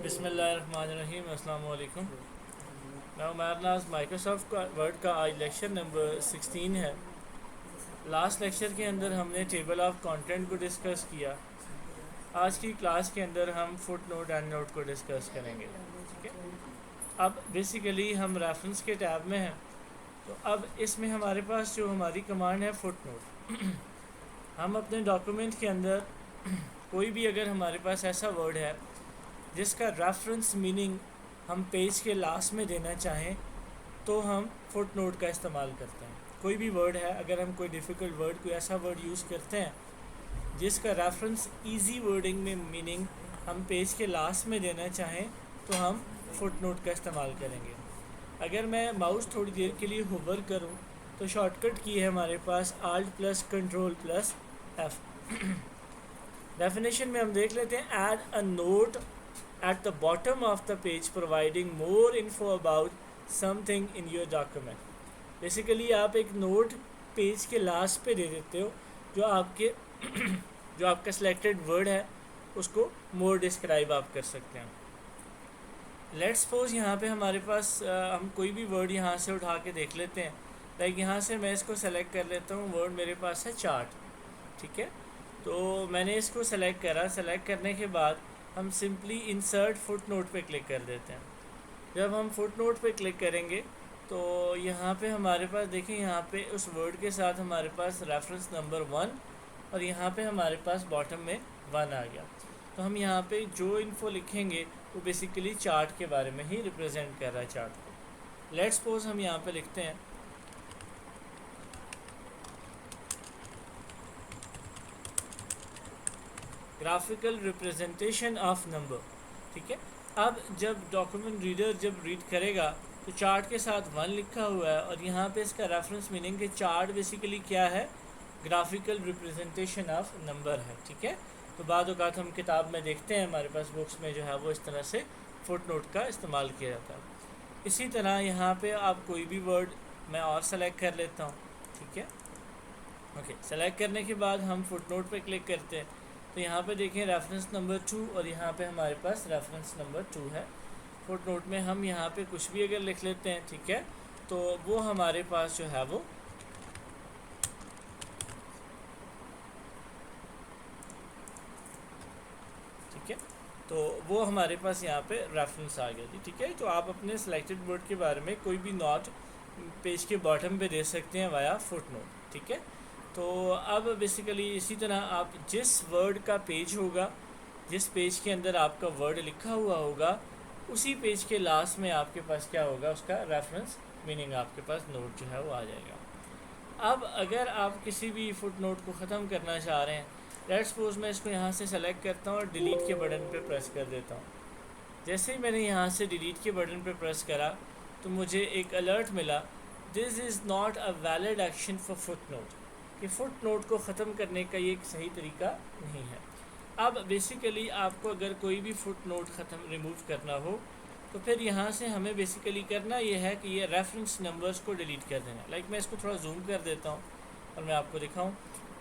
बिस्मिल्लाहिर्रहमानिर्रहीम अस्सलाम वालेकुम। नाउ हमारे पास माइक्रोसॉफ्ट का वर्ड का आज लेक्चर नंबर 16 है। लास्ट लेक्चर के अंदर हमने टेबल ऑफ कंटेंट को डिस्कस किया। आज की क्लास के अंदर हम फुट नोट एंड नोट को डिस्कस करेंगे। ठीक है, अब बेसिकली हम रेफरेंस के टैब में हैं, तो अब इसमें हमारे पास जो हमारी कमांड है फुट नोट। हम अपने डॉक्यूमेंट के अंदर कोई भी अगर हमारे पास ऐसा वर्ड है जिसका रेफरेंस मीनिंग हम पेज के लास्ट में देना चाहें तो हम फुट नोट का इस्तेमाल करते हैं। कोई भी वर्ड है, अगर हम कोई डिफ़िकल्ट वर्ड, कोई ऐसा वर्ड यूज़ करते हैं जिसका रेफरेंस इजी वर्डिंग में मीनिंग हम पेज के लास्ट में देना चाहें तो हम फुट नोट का इस्तेमाल करेंगे। अगर मैं माउस थोड़ी देर के लिए होवर करूं तो शॉर्टकट की है हमारे पास Alt plus control plus F। Definition में हम देख लेते हैं, add a note at the bottom of the page providing more info about something in your document। Basically आप एक नोट पेज के लास्ट पे दे देते हो जो आपके जो आपका सिलेक्टेड वर्ड है उसको मोर डिस्क्राइब आप कर सकते हैं। लेट्स सपोज यहाँ पे हमारे पास हम कोई भी वर्ड यहाँ से उठा के देख लेते हैं। लाइक यहाँ से मैं इसको सेलेक्ट कर लेता हूँ, वर्ड मेरे पास है चार्ट। ठीक है, तो मैंने इसको सेलेक्ट करा। सेलेक्ट करने के बाद हम सिंपली इंसर्ट फुट नोट पर क्लिक कर देते हैं। जब हम फुट नोट पर क्लिक करेंगे तो यहाँ पे हमारे पास देखिए, यहाँ पे उस वर्ड के साथ हमारे पास रेफरेंस नंबर 1 और यहाँ पे हमारे पास बॉटम में 1 आ गया। तो हम यहाँ पे जो इन्फो लिखेंगे वो बेसिकली चार्ट के बारे में ही रिप्रेजेंट कर रहा है चार्ट को। लेट्स सपोज हम यहाँ पे लिखते हैं ग्राफिकल रिप्रेजेंटेशन ऑफ नंबर। ठीक है, अब जब डॉक्यूमेंट रीडर जब रीड करेगा तो चार्ट के साथ 1 लिखा हुआ है और यहाँ पे इसका रेफरेंस मीनिंग कि चार्ट बेसिकली क्या है, ग्राफिकल रिप्रेजेंटेशन ऑफ नंबर है। ठीक है, तो बाद औक़ात हम किताब में देखते हैं हमारे पास बुक्स में जो है वो इस तरह से फुट नोट का इस्तेमाल किया जाता है। इसी तरह यहाँ पे आप कोई भी वर्ड मैं और सेलेक्ट कर लेता हूँ। ठीक है, ओके, सेलेक्ट करने के बाद हम फुट नोट पर क्लिक करते हैं तो यहाँ पे देखें रेफरेंस नंबर 2 और यहाँ पे हमारे पास रेफरेंस नंबर 2 है। फुट नोट में हम यहाँ पे कुछ भी अगर लिख लेते हैं, ठीक है, तो वो हमारे पास जो है वो ठीक है, तो वो हमारे पास यहाँ पे रेफरेंस आ गया जी। ठीक है, तो आप अपने सिलेक्टेड वर्ड के बारे में कोई भी नोट पेज के बॉटम पे दे सकते हैं वाया फुट नोट। ठीक है, तो अब बेसिकली इसी तरह आप जिस वर्ड का पेज होगा, जिस पेज के अंदर आपका वर्ड लिखा हुआ होगा, उसी पेज के लास्ट में आपके पास क्या होगा, उसका रेफरेंस मीनिंग आपके पास नोट जो है वो आ जाएगा। अब अगर आप किसी भी फुट नोट को ख़त्म करना चाह रहे हैं, लेट्स सपोज मैं इसको यहाँ से सेलेक्ट करता हूँ और डिलीट के बटन पे प्रेस कर देता हूँ। जैसे ही मैंने यहाँ से डिलीट के बटन पे प्रेस करा तो मुझे एक अलर्ट मिला, this is not a valid action for foot note, कि फ़ुट नोट को ख़त्म करने का ये एक सही तरीका नहीं है। अब बेसिकली आपको अगर कोई भी फ़ुट नोट ख़त्म रिमूव करना हो तो फिर यहाँ से हमें बेसिकली करना ये है कि ये रेफरेंस नंबर्स को डिलीट कर देना। लाइक मैं इसको थोड़ा जूम कर देता हूँ और मैं आपको दिखाऊँ,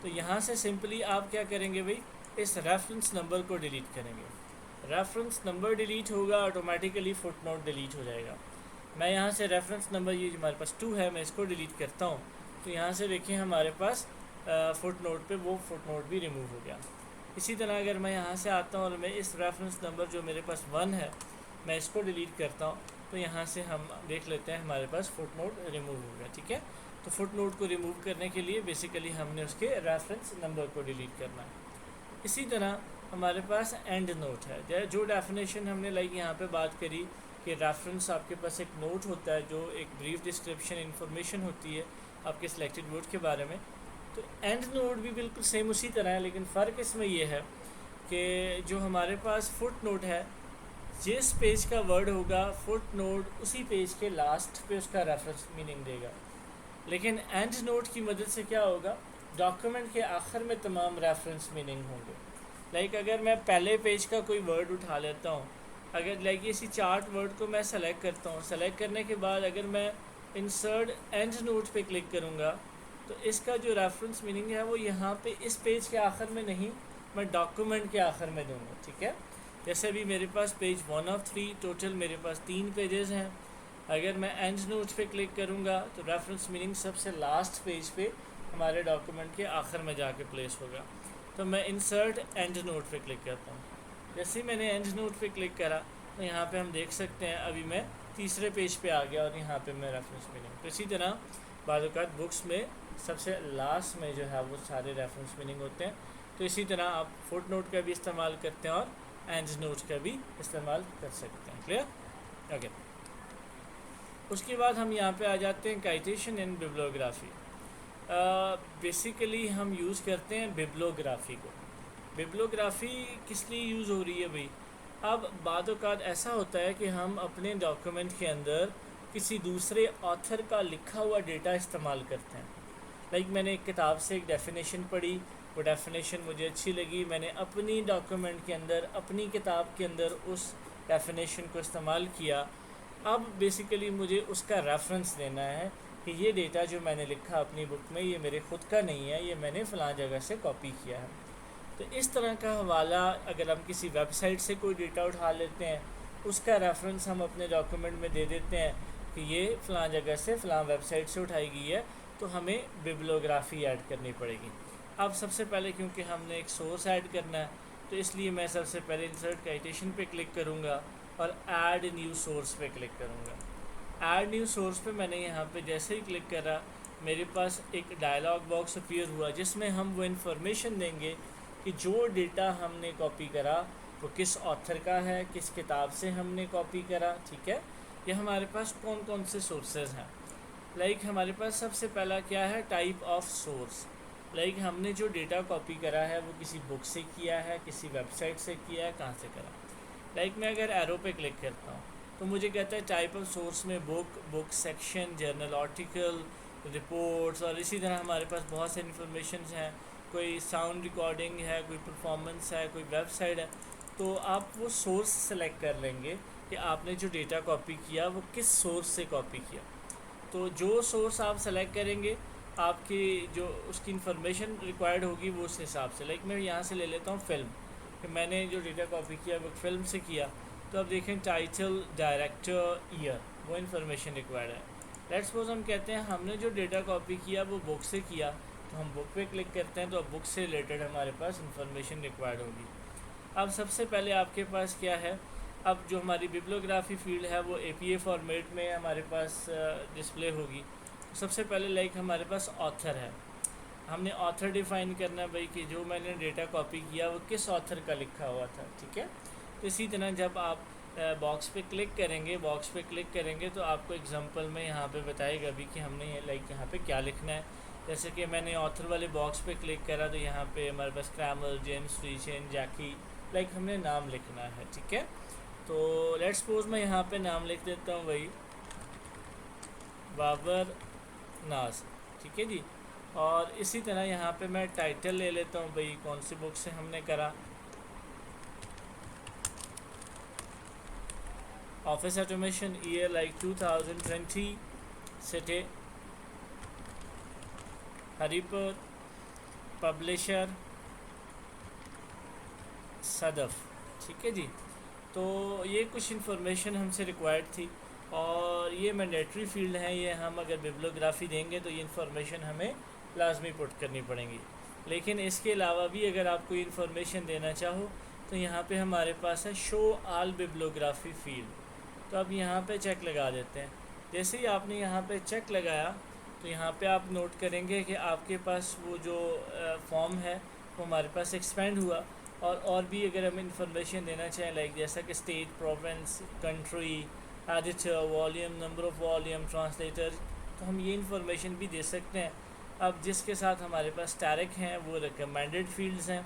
तो यहाँ से सिंपली आप क्या करेंगे भाई, इस रेफरेंस नंबर को डिलीट करेंगे। रेफरेंस नंबर डिलीट होगा, ऑटोमेटिकली फ़ुट नोट डिलीट हो जाएगा। मैं यहाँ से रेफरेंस नंबर, ये हमारे पास 2 है, मैं इसको डिलीट करता हूँ तो यहाँ से देखिए हमारे पास फुट नोट पे वो फुट नोट भी रिमूव हो गया। इसी तरह अगर मैं यहाँ से आता हूँ और मैं इस रेफरेंस नंबर जो मेरे पास 1 है मैं इसको डिलीट करता हूँ तो यहाँ से हम देख लेते हैं हमारे पास फुट नोट रिमूव हो गया। ठीक है, तो फुट नोट को रिमूव करने के लिए बेसिकली हमने उसके रेफरेंस नंबर को डिलीट करना है। इसी तरह हमारे पास एंड नोट है, जो डेफिनेशन हमने लाइक यहाँ पे बात करी कि रेफरेंस आपके पास एक नोट होता है जो एक ब्रीफ डिस्क्रिप्शन इंफॉर्मेशन होती है आपके सिलेक्टेड वर्ड के बारे में। तो एंड नोट भी बिल्कुल सेम उसी तरह है, लेकिन फ़र्क इसमें यह है कि जो हमारे पास फुट नोट है, जिस पेज का वर्ड होगा फुट नोट उसी पेज के लास्ट पे उसका रेफरेंस मीनिंग देगा। लेकिन एंड नोट की मदद से क्या होगा, डॉक्यूमेंट के आखिर में तमाम रेफरेंस मीनिंग होंगे। लाइक अगर मैं पहले पेज का कोई वर्ड उठा लेता हूँ, अगर लाइक इसी चार्ट वर्ड को मैं सेलेक्ट करता हूँ, सेलेक्ट करने के बाद अगर मैं इंसर्ट एंड नोट पे क्लिक करूँगा तो इसका जो रेफरेंस मीनिंग है वो यहाँ पे इस पेज के आखिर में नहीं, मैं डॉक्यूमेंट के आखिर में दूँगा। ठीक है, जैसे अभी मेरे पास पेज 1 ऑफ 3, टोटल मेरे पास 3 पेजेस हैं। अगर मैं एंड नोट्स पे क्लिक करूँगा तो रेफरेंस मीनिंग सबसे लास्ट पेज पे हमारे डॉक्यूमेंट के आखिर में जाके प्लेस होगा। तो मैं इंसर्ट एंड नोट पे क्लिक करता हूँ। जैसे ही मैंने एंड नोट पे क्लिक करा तो यहाँ पे हम देख सकते हैं अभी मैं तीसरे पेज पे आ गया और यहाँ पे मैं रेफरेंस मीनिंग। तो इसी तरह बाज़ बुक्स में सबसे लास्ट में जो है वो सारे रेफरेंस मीनिंग होते हैं। तो इसी तरह आप फुट नोट का भी इस्तेमाल करते हैं और एंड नोट का भी इस्तेमाल कर सकते हैं। क्लियर? ओके। उसके बाद हम यहाँ पे आ जाते हैं काइटेशन एंड बिब्लियोग्राफी। बेसिकली हम यूज़ करते हैं बिब्लियोग्राफी को। बिब्लियोग्राफी किस लिए यूज़ हो रही है भाई? अब बाद औक़ात ऐसा होता है कि हम अपने डॉक्यूमेंट के अंदर किसी दूसरे ऑथर का लिखा हुआ डेटा इस्तेमाल करते हैं। लाइक मैंने एक किताब से एक डेफिनेशन पढ़ी, वो डेफिनेशन मुझे अच्छी लगी, मैंने अपनी डॉक्यूमेंट के अंदर अपनी किताब के अंदर उस डेफिनेशन को इस्तेमाल किया। अब बेसिकली मुझे उसका रेफरेंस देना है कि ये डेटा जो मैंने लिखा अपनी बुक में ये मेरे ख़ुद का नहीं है, ये मैंने फ़लाँ जगह से कॉपी किया है। तो इस तरह का हवाला अगर हम किसी वेबसाइट से कोई डेटा उठा लेते हैं, उसका रेफरेंस हम अपने डॉक्यूमेंट में दे देते हैं कि ये फ़लाँ जगह से फ़लाँ वेबसाइट से उठाई गई है, तो हमें बिब्लियोग्राफी ऐड करनी पड़ेगी। अब सबसे पहले क्योंकि हमने एक सोर्स ऐड करना है तो इसलिए मैं सबसे पहले इंसर्ट काइटेशन पे क्लिक करूँगा और ऐड न्यू सोर्स पे क्लिक करूँगा। ऐड न्यू सोर्स पे मैंने यहाँ पे जैसे ही क्लिक करा मेरे पास एक डायलॉग बॉक्स अपीयर हुआ जिसमें हम वो इन्फॉर्मेशन देंगे कि जो डेटा हमने कॉपी करा वो किस ऑथर का है, किस किताब से हमने कॉपी करा। ठीक है, ये हमारे पास कौन कौन से सोर्सेज हैं। लाइक हमारे पास सबसे पहला क्या है, टाइप ऑफ सोर्स। लाइक हमने जो डेटा कॉपी करा है वो किसी बुक से किया है, किसी वेबसाइट से किया है, कहाँ से करा। लाइक मैं अगर एरो पे क्लिक करता हूँ तो मुझे कहता है टाइप ऑफ सोर्स में book section, journal article, reports, और इसी तरह हमारे पास बहुत से इन्फॉर्मेशन हैं। कोई साउंड रिकॉर्डिंग है, कोई परफॉर्मेंस है, कोई वेबसाइट है। तो आप वो सोर्स सेलेक्ट कर लेंगे कि आपने जो डेटा कॉपी किया वो किस सोर्स से कॉपी किया। तो जो सोर्स आप सेलेक्ट करेंगे आपकी जो उसकी इन्फॉर्मेशन रिक्वायर्ड होगी वो उस हिसाब से। लाइक मैं यहाँ से ले लेता हूँ फ़िल्म, कि मैंने जो डेटा कॉपी किया वो फिल्म से किया। तो अब देखें टाइटल, डायरेक्टर, ईयर, वो इन्फॉर्मेशन रिक्वायर्ड है। लेट्स सपोज हम कहते हैं हमने जो डेटा कॉपी किया वो बुक से किया, तो हम बुक पे क्लिक करते हैं तो अब बुक से रिलेटेड हमारे पास इन्फॉर्मेशन रिक्वायर्ड होगी। अब सबसे पहले आपके पास क्या है, अब जो हमारी बिब्लियोग्राफी फील्ड है वो APA फॉर्मेट में हमारे पास डिस्प्ले होगी। सबसे पहले लाइक हमारे पास ऑथर है, हमने ऑथर डिफ़ाइन करना है भाई कि जो मैंने डेटा कॉपी किया वो किस ऑथर का लिखा हुआ था। ठीक है, तो इसी तरह जब आप बॉक्स पे क्लिक करेंगे तो आपको एग्जांपल में यहाँ पे बताएगा भी कि हमने लाइक यहाँ पे क्या लिखना है। जैसे कि मैंने ऑथर वाले बॉक्स पे क्लिक करा तो यहाँ पे हमारे पास क्रैमर, जेम्स फ्रीचेन, जैकी, लाइक हमने नाम लिखना है। ठीक है, तो लेट्स सपोज मैं यहाँ पे नाम लिख देता हूँ भाई बाबर नाज। ठीक है जी, और इसी तरह यहाँ पे मैं टाइटल ले लेता हूँ भाई कौन सी बुक से हमने करा, office automation, year like 2020, city Haripur, publisher Sadaf. ठीक है जी, तो ये कुछ इन्फॉर्मेशन हमसे रिक्वायर्ड थी और ये मैंडेटरी फील्ड है, ये हम अगर बिब्लियोग्राफी देंगे तो ये इन्फॉर्मेशन हमें लाजमी पुट करनी पड़ेंगी। लेकिन इसके अलावा भी अगर आप कोई इन्फॉर्मेशन देना चाहो तो यहाँ पे हमारे पास है शो ऑल बिब्लियोग्राफी फील्ड। तो अब यहाँ पे चेक लगा देते हैं। जैसे ही आपने यहाँ पे चेक लगाया तो यहाँ पे आप नोट करेंगे कि आपके पास वो जो फॉर्म है वो हमारे पास एक्सपेंड हुआ। और भी अगर हम इंफॉर्मेशन देना चाहें लाइक जैसा कि state, province, country, editor, volume, number of volume, translator, तो हम ये इन्फॉर्मेशन भी दे सकते हैं। अब जिसके साथ हमारे पास टैरिक हैं वो रिकमेंडेड फील्ड्स हैं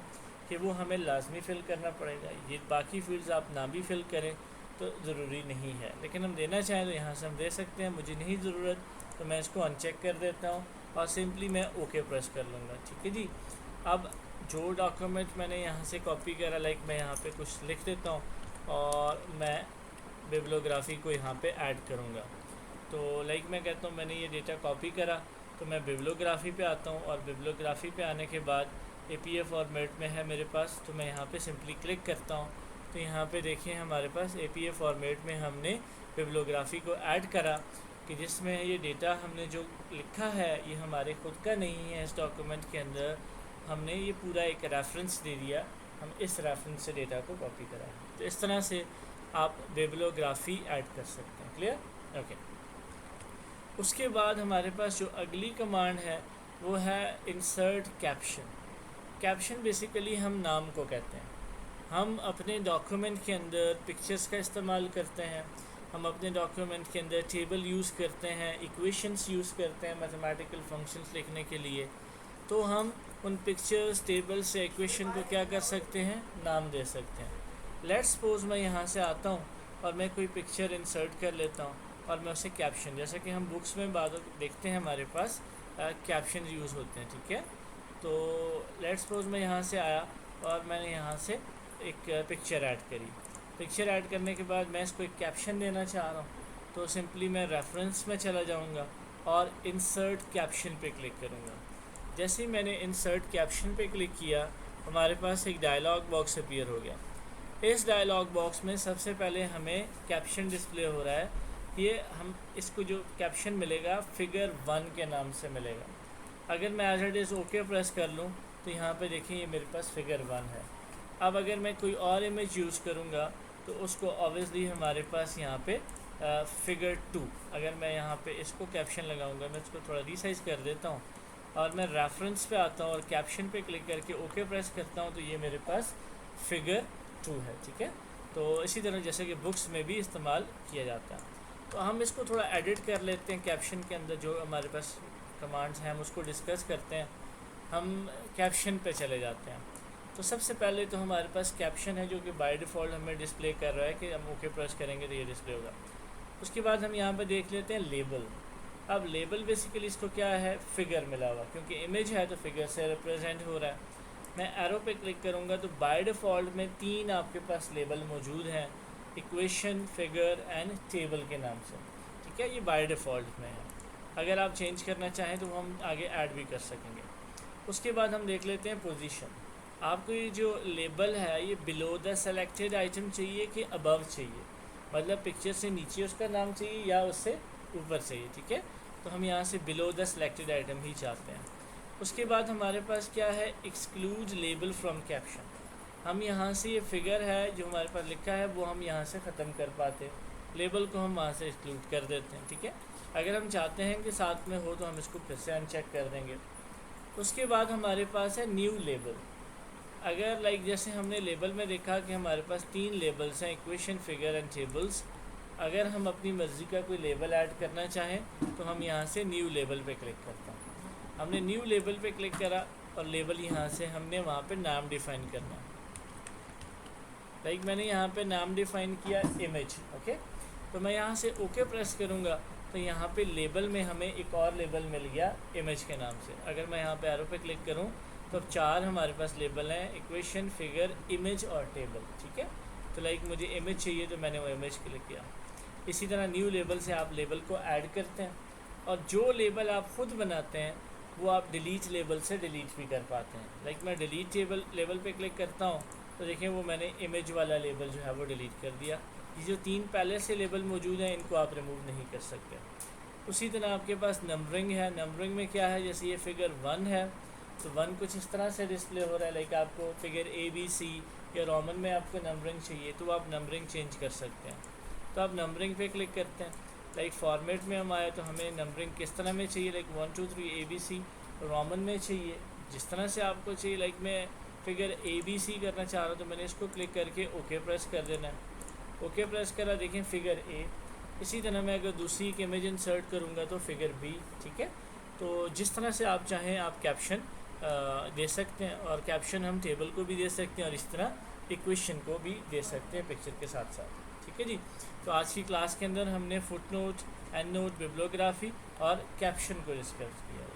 कि वो हमें लाजमी फ़िल करना पड़ेगा। ये बाकी फील्ड्स आप ना भी फ़िल करें तो ज़रूरी नहीं है, लेकिन हम देना चाहें तो यहाँ से हम दे सकते हैं। मुझे नहीं ज़रूरत तो मैं इसको अनचेक कर देता हूँ और सिंपली मैं ओके प्रेस कर लूँगा। ठीक है जी, अब जो डॉक्यूमेंट मैंने यहाँ से कॉपी करा लाइक मैं यहाँ पे कुछ लिख देता हूँ और मैं बिब्लियोग्राफी को यहाँ पे ऐड करूँगा। तो लाइक मैं कहता हूँ मैंने ये डेटा कॉपी करा तो मैं बिब्लियोग्राफी पे आता हूँ और बिब्लियोग्राफी पे आने के बाद APA फॉर्मेट में है मेरे पास, तो मैं यहाँ पे सिंपली क्लिक करता हूँ तो यहाँ पे देखिए हमारे पास APA फॉर्मेट में हमने बिब्लियोग्राफी को ऐड करा कि जिसमें ये डेटा हमने जो लिखा है ये हमारे खुद का नहीं है। इस डॉक्यूमेंट के अंदर हमने ये पूरा एक रेफरेंस दे दिया, हम इस रेफरेंस से डेटा को कॉपी करा। तो इस तरह से आप बिब्लियोग्राफी ऐड कर सकते हैं। क्लियर? ओके। उसके बाद हमारे पास जो अगली कमांड है वो है इंसर्ट कैप्शन। कैप्शन बेसिकली हम नाम को कहते हैं। हम अपने डॉक्यूमेंट के अंदर पिक्चर्स का इस्तेमाल करते हैं, हम अपने डॉक्यूमेंट के अंदर टेबल यूज़ करते हैं, इक्वेशंस यूज़ करते हैं मैथमेटिकल फंक्शंस लिखने के लिए। तो हम उन पिक्चर्स, टेबल से इक्वेशन को क्या कर सकते हैं, नाम दे सकते हैं। लेट्स सपोज मैं यहाँ से आता हूँ और मैं कोई पिक्चर इंसर्ट कर लेता हूँ और मैं उसे कैप्शन, जैसा कि हम बुक्स में बाद देखते हैं हमारे पास कैप्शन यूज़ होते हैं। ठीक है, तो लेट्स सपोज मैं यहाँ से आया और मैंने यहाँ से एक पिक्चर ऐड करी। पिक्चर ऐड करने के बाद मैं इसको एक कैप्शन देना चाह रहा हूँ, तो सिंपली मैं रेफरेंस में चला जाऊँगा और इंसर्ट कैप्शन पे क्लिक करूँगा। जैसे ही मैंने इंसर्ट कैप्शन पे क्लिक किया, हमारे पास एक डायलॉग बॉक्स अपीयर हो गया। इस डायलॉग बॉक्स में सबसे पहले हमें कैप्शन डिस्प्ले हो रहा है। ये हम इसको जो कैप्शन मिलेगा फिगर 1 के नाम से मिलेगा। अगर मैं as it is okay press कर लूँ तो यहाँ पे देखिए ये मेरे पास फिगर 1 है। अब अगर मैं कोई और इमेज यूज़ करूँगा तो उसको ऑब्वियसली हमारे पास यहाँ पे फिगर 2, अगर मैं यहाँ पे इसको कैप्शन लगाऊंगा, मैं इसको थोड़ा रीसाइज कर देता हूँ और मैं रेफरेंस पे आता हूँ और कैप्शन पे क्लिक करके ओके प्रेस करता हूँ, तो ये मेरे पास फिगर 2 है। ठीक है, तो इसी तरह जैसे कि बुक्स में भी इस्तेमाल किया जाता है। तो हम इसको थोड़ा एडिट कर लेते हैं कैप्शन के अंदर, जो हमारे पास कमांड्स हैं हम उसको डिस्कस करते हैं। हम कैप्शन पे चले जाते हैं। तो सबसे पहले तो हमारे पास कैप्शन है जो कि बाय डिफ़ॉल्ट हमें डिस्प्ले कर रहा है कि हम ओके प्रेस करेंगे तो ये डिस्प्ले होगा। उसके बाद हम यहाँ पे देख लेते हैं लेबल। अब लेबल बेसिकली इसको क्या है, फिगर मिला हुआ, क्योंकि इमेज है तो फिगर से रिप्रेजेंट हो रहा है। मैं एरो पे क्लिक करूँगा तो बाय डिफ़ॉल्ट में 3 आपके पास लेबल मौजूद हैं, इक्वेशन, फिगर एंड टेबल के नाम से। ठीक है, ये बाय डिफ़ॉल्ट में है। अगर आप चेंज करना चाहें तो हम आगे ऐड भी कर सकेंगे। उसके बाद हम देख लेते हैं पोजीशन। आपको ये जो लेबल है ये बिलो द सेलेक्टेड आइटम चाहिए कि अबव चाहिए, मतलब पिक्चर से नीचे उसका नाम चाहिए या उससे ऊपर चाहिए। ठीक है, तो हम यहाँ से बिलो द सेलेक्टेड आइटम ही चाहते हैं। उसके बाद हमारे पास क्या है, एक्सक्लूड लेबल फ्रॉम कैप्शन। हम यहाँ से ये फिगर है जो हमारे पास लिखा है वो हम यहाँ से ख़त्म कर पाते, लेबल को हम वहाँ से एक्सक्लूड कर देते हैं। ठीक है, अगर हम चाहते हैं कि साथ में हो तो हम इसको फिर से अनचेक कर देंगे। उसके बाद हमारे पास है न्यू लेबल। अगर लाइक जैसे हमने लेबल में देखा कि हमारे पास 3 लेबल्स हैं, इक्वेशन, फिगर एंड टेबल्स। अगर हम अपनी मर्ज़ी का कोई लेबल ऐड करना चाहें तो हम यहाँ से न्यू लेबल पे क्लिक करते हैं। हमने न्यू लेबल पे क्लिक करा और लेबल यहाँ से हमने वहाँ पे नाम डिफ़ाइन करना है। लाइक मैंने यहाँ पे नाम डिफ़ाइन किया इमेज। ओके, तो मैं यहाँ से ओके प्रेस करूँगा तो यहाँ पे लेबल में हमें एक और लेबल मिल गया इमेज के नाम से। अगर मैं यहाँ पे एरो पे क्लिक करूँ तो अब 4 हमारे पास लेबल हैं, इक्वेशन, फिगर, इमेज और टेबल। ठीक है, तो लाइक मुझे इमेज चाहिए तो मैंने वो इमेज क्लिक किया। इसी तरह न्यू लेबल से आप लेबल को ऐड करते हैं और जो लेबल आप ख़ुद बनाते हैं वो आप डिलीट लेबल से डिलीट भी कर पाते हैं। लाइक मैं डिलीट लेबल पे क्लिक करता हूँ तो देखें वो मैंने इमेज वाला लेबल जो है वो डिलीट कर दिया। ये जो 3 पहले से लेबल मौजूद हैं इनको आप रिमूव नहीं कर सकते। उसी तरह आपके पास नंबरिंग है। नंबरिंग में क्या है, जैसे ये फिगर 1 है तो 1 कुछ इस तरह से डिस्प्ले हो रहा है। लाइक आपको फिगर ABC या रोमन में आपको नंबरिंग चाहिए तो आप नंबरिंग चेंज कर सकते हैं। तो आप नंबरिंग पे क्लिक करते हैं। लाइक फॉर्मेट में हम आए तो हमें नंबरिंग किस तरह में चाहिए, लाइक 1 2 3 ABC रोमन में चाहिए, जिस तरह से आपको चाहिए। लाइक मैं फिगर ABC करना चाह रहा हूँ तो मैंने इसको क्लिक करके ओके प्रेस कर देना है। ओके प्रेस करा, देखें फिगर A। इसी तरह मैं अगर दूसरी एक इमेज इंसर्ट करूँगा तो फिगर B। ठीक है, तो जिस तरह से आप चाहें आप कैप्शन दे सकते हैं, और कैप्शन हम टेबल को भी दे सकते हैं और इस तरह इक्वेशन को भी दे सकते हैं पिक्चर के साथ साथ। ठीक है जी, तो आज की क्लास के अंदर हमने फुटनोट, एंड नोट, बिब्लियोग्राफी और कैप्शन को डिस्कस किया।